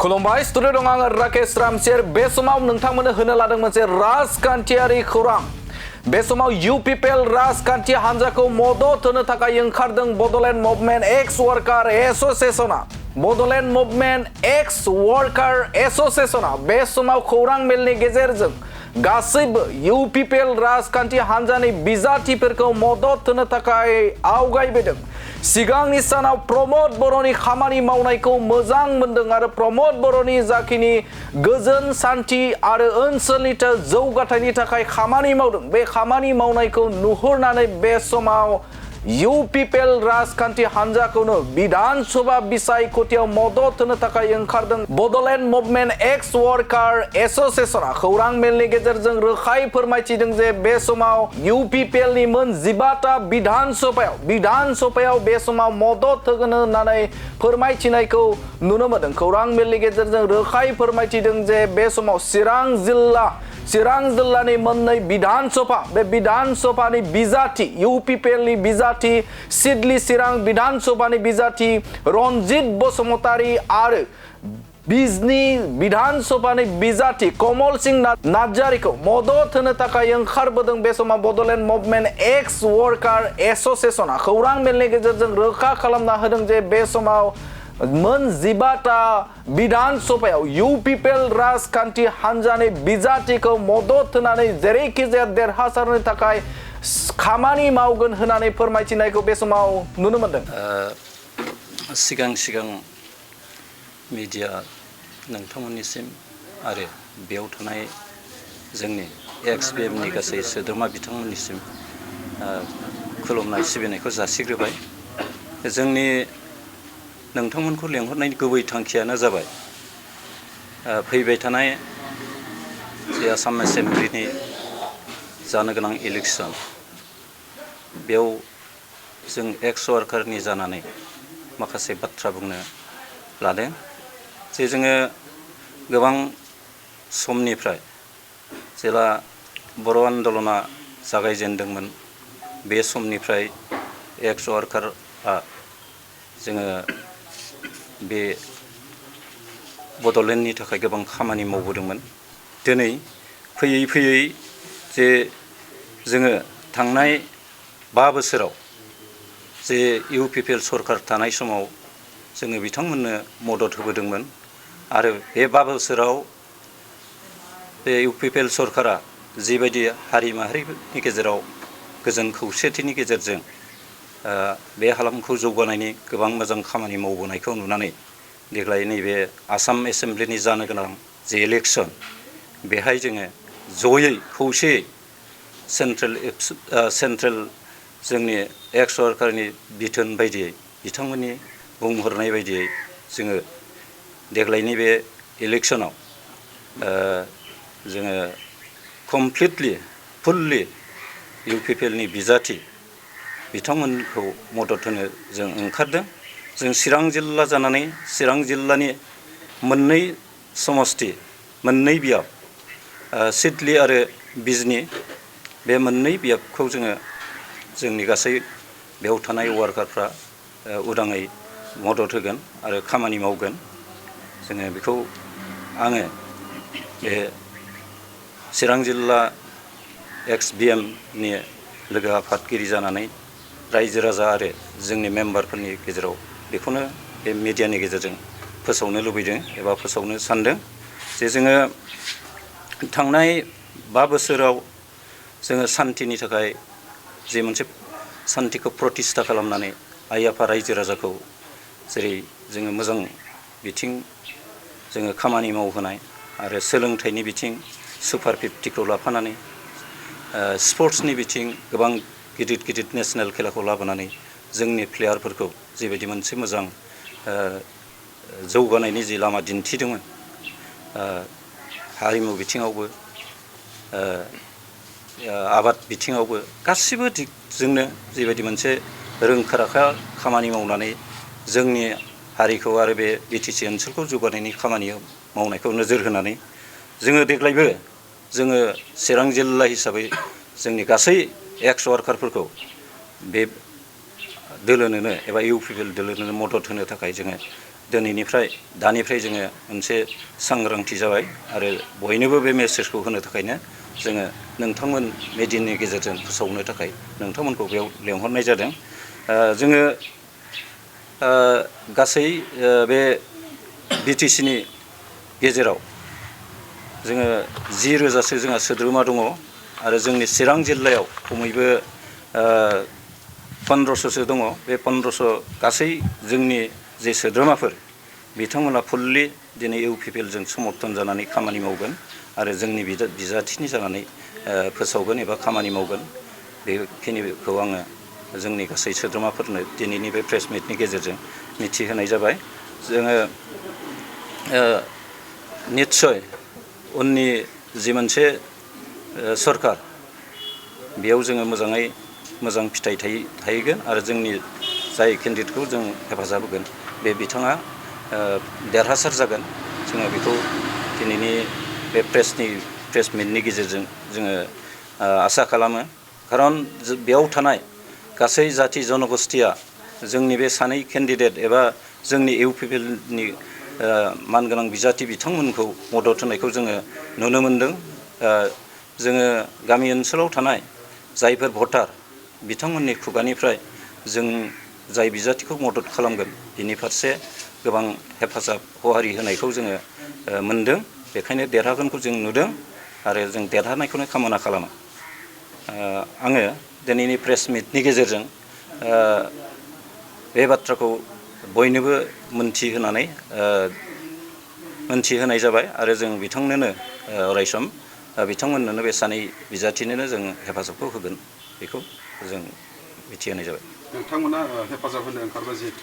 खुलुमबाय स्टुडिअ दं आं राकेश रामसियार बे समाव नोंथांमोननो होनो लादों मोनसे राजखान्थियारि खौरां बे समाव UPPL राजखान्थि हान्जाखौ मदद होनो थाखाय ओंखारदों बड'लेण्ड मुभमेन्ट एक्स वर्कार एस'सिएशना बड'लेण्ड मुभमेन्ट एक्स वर्कार एस'सिएशना बे समाव खौरां मेलनि गेजेरजों गासैबो UPPL राजखान्थि हान्जानि बिजाथिफोरखौ मदद होनो थाखाय आवगायबोदों सिगांनि सानाव प्रमोद बर'नि खामानि मावनायखौ मोजां मोनदों आरो प्रमोद बर'नि जाखिनि गोजोन सान्थि आरो ओनसोलनि जौगाथायनि थाखाय खामानि मावदों बे खामानि मावनायखौ नुहुरनानै बे समाव UPPL राजखान्थि हान्जाखौनो विधान सभा बिसायख'थियाव मदद होनो थाखाय ओंखारदों बड'लेण्ड मुभमेन्ट एक्स वर्कार एस'सिएशना खौरां मेलनि गेजेरजों रोखायै फोरमायथिदों जे बे समाव UPPL नि मोन 15टा विधान सभायाव बे समाव मदद होगोन होननानै फोरमायथिनायखौ नुनो मोनदों खौरां मेलनि गेजेरजों रोखायै फोरमायथिदों जे बे समाव चिरां जिल्लानि मोननै विधान सभा बे विधान सभानि बिजाथि UPPL नि बिजाथि सिडली चिरां विधान सभानि बिजाथि रनजित बसुमतारी आरो बिजनी विधान सभानि बिजाथि कमल सिंह नार्जारीखौ मदद होनो थाखाय ओंखारबोदों बे समाव बड'लेण्ड मुभमेन्ट एक्स वर्कार एस'सिएशना खौरां मेलनि गेजेरजों रोखा खालामना होदों जे बे समाव मोन 15टा विधान सभायाव UPPL राजखान्थि हान्जानि बिजाथिखौ मदद होनानै जेरैखि जाया देरहासारनो थाखाय खामानि मावगोन होननानै फोरमायथिनायखौ बे समाव नुनो मोनदों सिगां मीडिया नोंथांमोननिसिम आरो बेयाव थानाय जोंनि XBM नि गासै सोद्रोमा बिथांमोननिसिम खुलुमनाय सिबिनायखौ जासिग्रोबाय जोंनि नोंथांमोनखौ लेंहरनायनि गुबै थांखियानो जाबाय फैबाय थानाय जे आसाम एसेम्ब्लिनि जानो गोनां इलेक्सन बेयाव जों एक्स वर्कारनि जानानै माखासे बाथ्रा बुंनो लादों जे जोङो गोबां समनिफ्राय जेला बर' आन्दलना जागायजेनदोंमोन बे समनिफ्राय एक्स वर्कारआ जोङो बे बड'लेण्डनि थाखाय गोबां खामानि मावबोदोंमोन दिनै फैयै जे जोङो थांनाय 5 बोसोराव जे UPPL सरकार थानाय समाव जोङो बिथांमोननो मदद होबोदोंमोन आरो बे 5 बोसोराव बे UPPL सरकारा जिबायदि हारि माहारिनि गेजेराव गोजोन खौसेथिनि गेजेरजों बे हालामखौ जौगानायनि गोबां मोजां खामानि मावबोनायखौ नुनानै देग्लाय नैबे आसाम एसेम्ब्लिनि जानो गोनां जे इलेक्सन बेहाय जोङो जयै खौसेयै सेन्ट्रेल जोंनि एक्स वर्कारनि बिथोन बायदियै बिथांमोननि बुंहरनाय बायदियै जोङो देग्लायनि बे इलेक्सनाव जोङो फुल्लि UPPL नि बिजाथि बिथांमोनखौ मदद होनो जों ओंखारदों जों चिरां जिल्ला जानानै चिरां जिल्लानि मोननै समस्ति मोननै बियाब सिडली आरो बिजनी बे मोननै बियाबखौ जोङो जोंनि गासै बेयाव थानाय वार्कारफ्रा उदाङै मदद होगोन आरो खामानि मावगोन जोङो बेखौ आङो बे चिरां जिल्ला XBM नि लोगो आफादगिरि जानानै रायजो राजा आरो जोंनि मेम्बारफोरनि गेजेराव बेखौनो बे मिडियानि गेजेरजों फोसावनो लुबैदों एबा फोसावनो सानदों जे जोङो थांनाय 5 बोसोराव जोङो सान्थिनि थाखाय जे मोनसे सान्थिखौ प्रतिष्ठा खालामनानै आइ आफा रायजो राजाखौ जेरै जोङो मोजां बिथिं जोङो खामानि मावहोनाय आरो सोलोंथाइनि बिथिं सुपार 50खौ लाफानानै स्पर्ट्सनि बिथिं गोबां गिदिर नेशनेल खेलाखौ लाबोनानै जोंनि प्लेयारफोरखौ जेबायदि मोनसे मोजां जौगानायनि जि लामा दिन्थिदोंमोन हारिमु बिथिङावबो आबाद बिथिङावबो गासिबो दिगजोंनो जेबायदि मोनसे रोंखा राखा खामानि मावनानै जोंनि हारिखौ आरो बे BTC ओनसोलखौ जौगानायनि खामानि मावनायखौ नोजोर होनानै जोङो देग्लायबो जोङो चिरां जिल्ला हिसाबै जोंनि गासै एक्स वर्कारफोरखौ बे दोलोनोनो एबा UPPL दोलोनोनो मदद होनो थाखाय जोङो दिनैनिफ्राय दानिफ्राय जोङो मोनसे सांग्रांथि जाबाय आरो बयनोबो बे मेसेजखौ होनो थाखायनो जोङो नोंथांमोन मिडियानि गेजेरजों फोसावनो थाखाय नोंथांमोनखौ बेयाव लेंहरनाय जादों। जोङो गासै बे BTCनि गेजेराव जोङो 10,000सो जोंहा सोद्रोमा दङ आरो जोंनि चिरां जिल्लायाव खमैबो 1500सो दङ। बे 1500 गासै जोंनि जे सोद्रोमाफोर बिथांमोना फुल्लि दिनै UPPLजों समर्थन जानानै खामानि मावगोन आरो जोंनि बिजाथिनि जानानै फोसावगोन एबा खामानि मावगोन। बेखिनिखौ आङो जोंनि गासै सोद्रोमाफोरनो दिनैनि बे प्रेस मिटनि गेजेरजों मिथिहोनाय जाबाय। जोङो निस्सय उननि जि मोनसे सरकार बेयाव जोङो मोजाङै मोजां फिथाइ थाहैगोन आरो जोंनि जाय केन्डिडेटखौ जों हेफाजाब होगोन बे बिथाङा देरहासार जागोन। जोङो बेखौ दिनैनि बे प्रेस मिटनि गेजेरजों जोङो आसा खालामो। खारन बेयाव थानाय गासै जाथि जनगोष्ठीया जोंनि बे सानै केन्डिडेट एबा जोंनि UPPLनि मानगोनां बिजाथि बिथांमोनखौ मदद होनायखौ जोङो नुनो मोनदों। जोङो गामि ओनसोलाव थानाय जायफोर भटार बिथांमोननि खुगानिफ्राय जों जाय बिजाथिखौ मदद खालामगोन बिनि फारसे गोबां हेफाजाब हहारि होनायखौ जोङो मोनदों। बेखायनो देरहागोनखौ जों नुदों आरो जों देरहानायखौनो कामना खालामो। आङो दिनैनि प्रेस मिटनि गेजेरजों बे बाथ्राखौ बयनोबो मोनथिहोनाय जाबाय आरो जों बिथांनोनो अरायसम बिथांमोननोनो बे सानै बिजाथिनोनो जों हेफाजाबखौ होगोन बेखौ जों मिथिहोनाय जाबाय। नोंथांमोना हेफाजाब होनो ओंखारबाय जिहेतु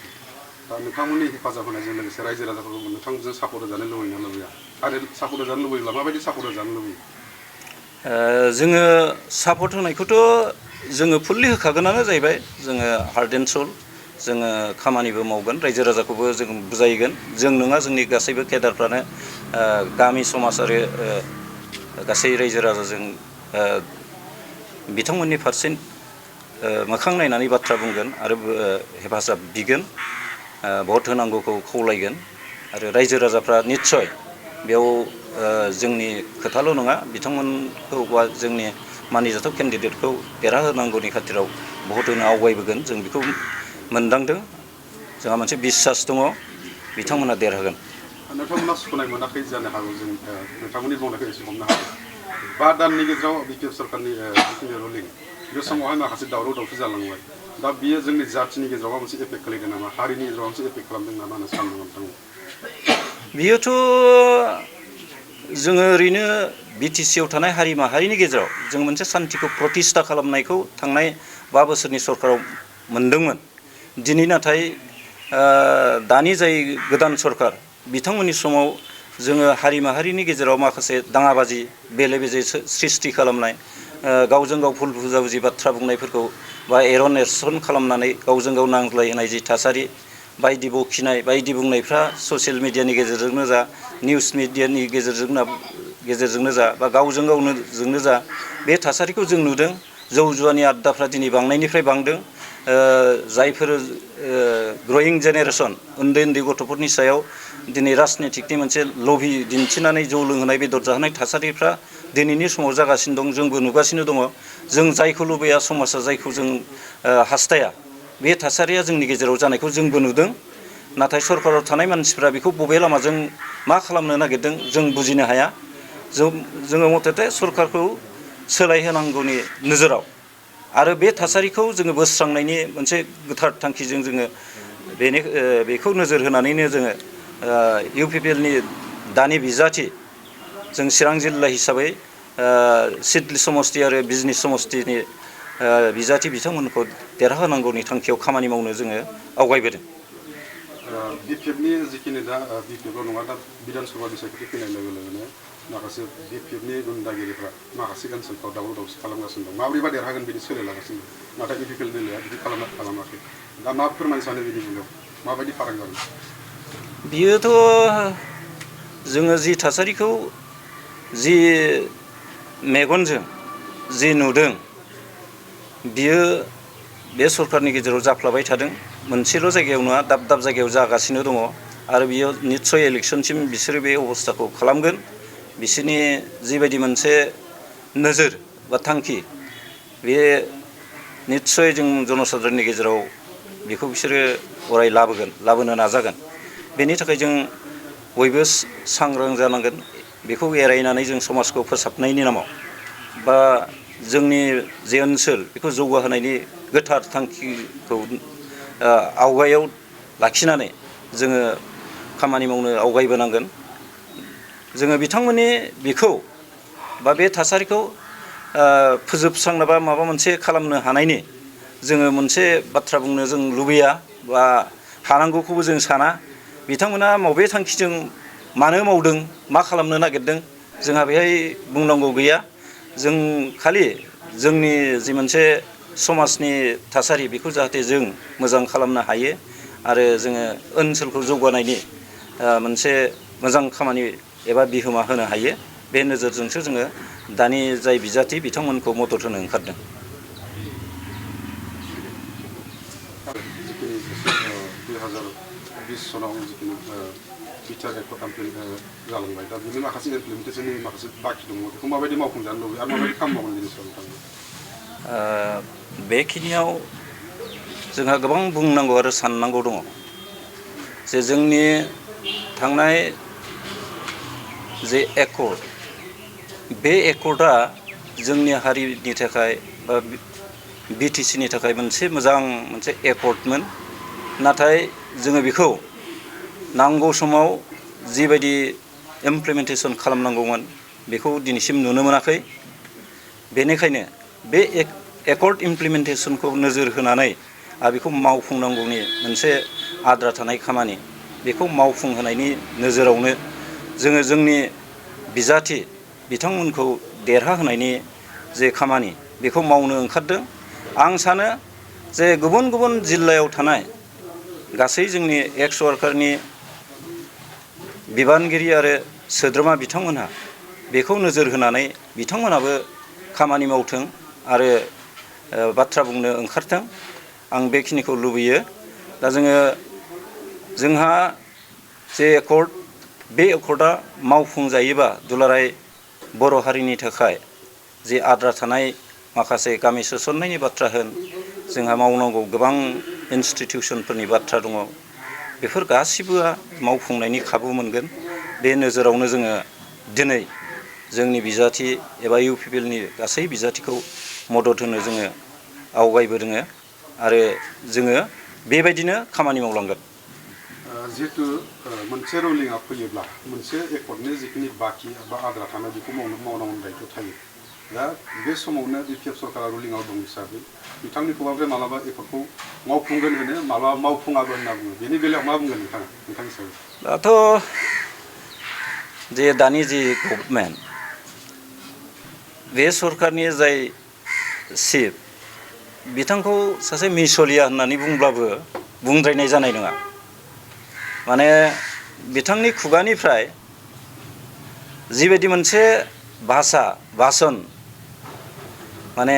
दा नोंथांमोननि हेफाजाब होनायजों लोगोसे रायजो राजाफोरखौ नोंथांजों सापर्ट होजानो लुबैना लुबैया आरो सापर्ट होजानो लुबैब्ला माबायदि सापर्ट होजानो लुबैयो? जोङो सापर्ट होनायखौथ' जोङो फुल्लि होखागोनानो जाहैबाय। जोङो हार्ट एन्ड सोल जोङो खामानिबो मावगोन, रायजो राजाखौबो जों बुजायगोन। जों नङा जोंनि गासैबो केडारफ्रानो गामि समाज आरो गासै रायजो राजाजों बिथांमोननि फारसे मोखां नायनानै बाथ्रा बुंगोन आरो हेफाजाब बिगोन, भट होनांगौखौ खावलायगोन आरो रायजो राजाफ्रा निस्सय बेयाव जोंनि खोथाल' नङा बिथांमोनखौ बा जोंनि मानिजाथाव केन्डिडेटखौ देरहाहोनांगौनि खाथिराव भट होनो आवगायबोगोन। जों बेखौ मोनदांदों। जोंहा मोनसे बिसास दङ बिथांमोना देरहागोन। नोंथांमोना सुखुनाय मोनाखै जानो हागौ जों नोंथांमोननि बुंनायखौ एसे हमनो हागौ। 5 दाननि गेजेराव BPF सरकारनि जिखिनि रुलिं बे समावहाय माखासे दावराव दावसि जालांबाय। दा बियो जोंनि जाथिनि गेजेराव माबा मोनसे एफेक्ट खालामदों नामा, हारिनि गेजेराव मोनसे एफेक्ट खालामदों नामा होनना सानदों नोंथांमोन? बियोथ' जोङो ओरैनो BTCआव थानाय हारि माहारिनि गेजेराव जों मोनसे सान्तिखौ प्रतिस्ठा खालामनायखौ थांनाय 5 बोसोरनि सरकाराव मोनदोंमोन। दिनै नाथाय दानि जाय गोदान सरकार बिथांमोननि समाव जोङो हारि माहारिनि गेजेराव माखासे दाङाबाजि बेले बेजे सृष्टि खालामनाय, गावजों गाव भुल बुजाबुजि बाथ्रा बुंनायफोरखौ बा एरन एरसन खालामनानै गावजों गाव नांज्लायहोनाय जि थासारि, बायदि बखिनाय बायदि बुंनायफ्रा ससियेल मिडियानि गेजेरजोंनो जा, निउस मिडियानि गेजेरजोंनो जा बा गावजों गावजोंनो जा, बे थासारिखौ जों नुदों। जौ जुवानि आड्डाफ्रा दिनै बांनायनिफ्राय बांदों। जायफोर ग्रयिं जेनेरेसन उन्दै उन्दै गथ'फोरनि सायाव दिनै राजनितिकनि मोनसे लबि दिन्थिनानै जौ लोंहोनाय बेदर जाहोनाय थासारिफ्रा दिनैनि समाव जागासिनो दं। जोंबो नुगासिनो दङ। जों जायखौ लुबैया, समाजा जायखौ जों हास्थाया, बे थासारिया जोंनि गेजेराव जानायखौ जोंबो नुदों। नाथाय सरकाराव थानाय मानसिफ्रा बेखौ बबे लामाजों मा खालामनो नागिरदों जों बुजिनो हाया। जोङो मथथे सरकारखौ सोलायहोनांगौनि नोजोराव आरो बे थासारिखौ जोङो बोस्रांनायनि मोनसे गोथार थांखिजों जोङो बेखौ नोजोर होनानैनो जोङो UPPLनि दानि बिजाथि जों चिरां जिल्ला हिसाबै सिडली समस्ति आरो बिजनी समस्तिनि बिजाथि बिथांमोनखौ देरहाहोनांगौनि थांखियाव खामानि मावनो जोङो आवगायबोदों। BPFनि जिखिनि दा BPFल' नङा, दा बिधान सभा बिसायख'थि फैनाय लोगो लोगोनो माखासे BPFनि गुन्दागिरिफ्रा माखासे ओनसोलफ्राव दावराव दावसि खालामगासिनो दं। माबोरैबा देरहागोन बिदि सोलायलागासिनो दं। नाथाय UPPL दोलोआ बिदि खालामाखै। दा मा फोरमायनो सानो बिनि बेलायाव माबायदि फाराग जागोन? बियोथ' जोङो जि थासारिखौ जि मेगनजों जि नुदों बियो बे सरकारनि गेजेराव जाफ्लाबाय थादों। मोनसेल' जायगायाव नङा, दाब दाब जायगायाव जागासिनो दङ। आरो बियो निस्सय इलेक्शनसिम बिसोरो बे अबस्थाखौ खालामगोन बिसोरनि जिबायदि मोनसे नोजोर बा थांखि बे निस्सय जों जनसाधारननि गेजेराव बेखौ बिसोरो अराय लाबोनो नाजागोन बेनि थाखाय जों बयबो सांग्रां जानांगोन बेखौ एरायनानै जों समाजखौ फोसाबनायनि नामाव बा जोंनि जे ओनसोल बेखौ जौगाहोनायनि गोथार थांखिखौ आवगायाव लाखिनानै जोङो खामानि मावनो आवगायबोनांगोन जोङो बिथांमोननि बिखौ बा बे थासारिखौ फोजोबस्रांनो बा माबा मोनसे खालामनो हानायनि जोङो मोनसे बाथ्रा बुंनो जों लुबैया बा हानांगौखौबो जों साना बिथांमोना बबे थांखिजों मानो मावदों मा खालामनो नागिरदों जोंहा बेहाय बुंनांगौ गैया जों खालि जोंनि जि मोनसे समाजनि थासारि बेखौ जाहाथे जों मोजां खालामनो हायो आरो जोङो ओनसोलखौ जौगानायनि मोनसे मोजां खामानि एबा बिहोमा होनो हायो बे नोजोरजोंसो जोङो दानि जाय बिजाथि बिथांमोनखौ मदद होनो ओंखारदों जिखिनि 2020 सनाव जिखिनि बिटिआर एक्ट जालांबाय दा बिनि माखासे इमप्लिमेन्टेसननि माखासे बाखि दङ बेखौ माबायदि मावफुंजानो लुबैयो आरो माबायदि खामानि मावगोन बेनि सायाव नोंथाङा बेखिनियाव जोंहा गोबां बुंनांगौ आरो साननांगौ दङ जे जोंनि थांनाय जे एकर्ड बे एकर्डआ जोंनि हारिनि थाखाय बा बिटिसिनि थाखाय मोनसे मोजां मोनसे एकर्डमोन नाथाय जोङो बेखौ नांगौ समाव जिबायदि इमप्लिमेन्टेसन खालामनांगौमोन बेखौ दिनैसिम नुनो मोनाखै बेनिखायनो बे एकर्ड इमप्लिमेन्टेसनखौ नोजोर होनानै आरो बेखौ मावफुंनांगौनि मोनसे आद्रा थानाय खामानि बेखौ मावफुंहोनायनि नोजोरावनो जोङो जोंनि बिजाथि बिथांमोनखौ देरहाहोनायनि जे खामानि बेखौ मावनो ओंखारदों आं सानो जे गुबुन गुबुन जिल्लायाव थानाय गासै जोंनि एक्स वार्कारनि बिबानगिरि आरो सोद्रोमा बिथांमोनहा बेखौ नोजोर होनानै बिथांमोनाबो खामानि मावथों आरो बाथ्रा बुंनो ओंखारथों आं बेखिनिखौ लुबैयो दा जोंहा जे एकर्ड बे एकर्डआ मावफुंजायोबा दुलाराय बर' हारिनि थाखाय जे आद्रा थानाय माखासे गामि सोसननायनि बाथ्रा होन जोंहा मावनांगौ गोबां इन्सटिटिउसनफोरनि बाथ्रा दङ बेफोर गासिबोआ मावफुंनायनि खाबु मोनगोन बे नोजोरावनो जोङो दिनै जोंनि बिजाथि एबा इउपिपिएलनि गासै बिजाथिखौ मदद होनो जोङो आवगायबोदों आरो जोङो बेबायदिनो खामानि मावलांगोन जिहेतु मोनसे रुलिंआ फैयोब्ला मोनसे एकर्डनि जिखिनि बाखि बा आद्रा थानाय बेखौ मावनांगौ दायित्व थायो दा बे समावनो बिपिएफ सरकारा रुलिंआव दं हिसाबै बिथांनि खुगानिफ्राय मालाबा एकर्डखौ मावफुंगोन होनो मालाबा मावफुङाबो होनना बुङो बेनि बेलायाव मा बुंगोन नोंथांनि सायाव दाथ' जे दानि जि गभर्नमेन्ट बे सरकारनि जाय चिफ बिथांखौ सासे मिसलिया होननानै बुंब्लाबो बुंद्रायनाय जानाय नङा माने बिथांनि खुगानिफ्राय जिबायदि मोनसे भाषण माने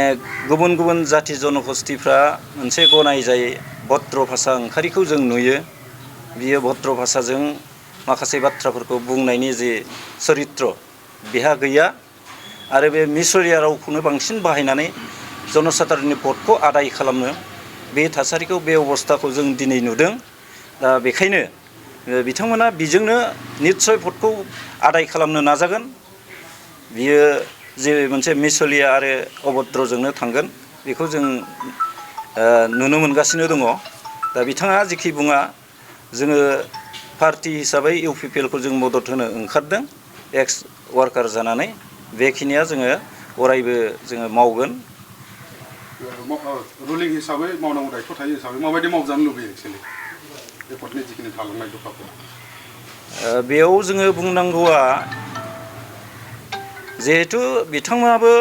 गुबुन गुबुन जाथि जनगोष्ठीफ्रा मोनसे गनायजायै भद्र भाषा ओंखारिखौ जों नुयो बियो भद्र भाषाजों माखासे बाथ्राफोरखौ बुंनायनि जे चरित्र बेहा गैया आरो बे मिसलिया रावखौनो बांसिन बाहायनानै जनसाधारननि भटखौ आदाय खालामनो बे थासारिखौ बे अबस्थाखौ जों दिनै नुदों दा बेखायनो बिथांमोना बिजोंनो निस्सय भटखौ आदाय खालामनो नाजागोन बियो जे मोनसे मिसलिया आरो अभद्रजोंनो थांगोन बेखौ जों नुनो मोनगासिनो दङ दा बिथाङा जेखि बुङा जोङो पार्टी हिसाबै इउपिपिएलखौ जों मदद होनो ओंखारदों एक्स वार्कार जानानै बेखिनिया जोङो अरायबो जोङो मावगोन रुलिं हिसाबै मावनांगौ दायित्व थायो हिसाबै माबायदि मावजानो लुबैयो एक्सुवेलि एकर्डनि जिखिनि थालांनाय दफाफोर बेयाव जोङो बुंनांगौआ जिहेतु बिथांमोनाबो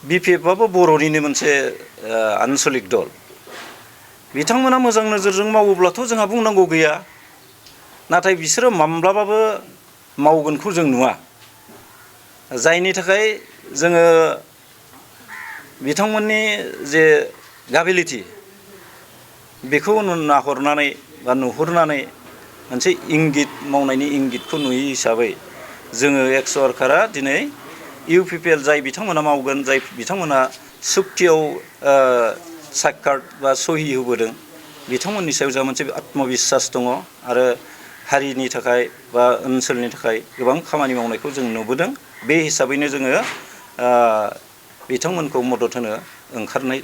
बिपिएफआबो बर'निनो मोनसे आनसलिक दल बिथांमोना मोजां नोजोरजों मावोब्लाथ' जोंहा बुंनांगौ गैया नाथाय बिसोरो माब्लाबाबो मावगोनखौ जों नुवा जायनि थाखाय जोङो बिथांमोननि जे गाबिलिटि बेखौ नाहरनानै बा नुहुरनानै मोनसे इंगित मावनायनि इंगितखौ नुयो हिसाबै जोङो एक्स सरकारा दिनै UPPL जाय बिथांमोना मावगोन जाय बिथांमोना सुक्तियाव साक्षात बा सहि होबोदों बिथांमोननि सायाव जोंहा मोनसे आत्मबिश्वास दङ आरो हारिनि थाखाय बा ओनसोलनि थाखाय गोबां खामानि मावनायखौ जों नुबोदों बे हिसाबैनो जोङो बिथांमोनखौ मदद होनो ओंखारनाय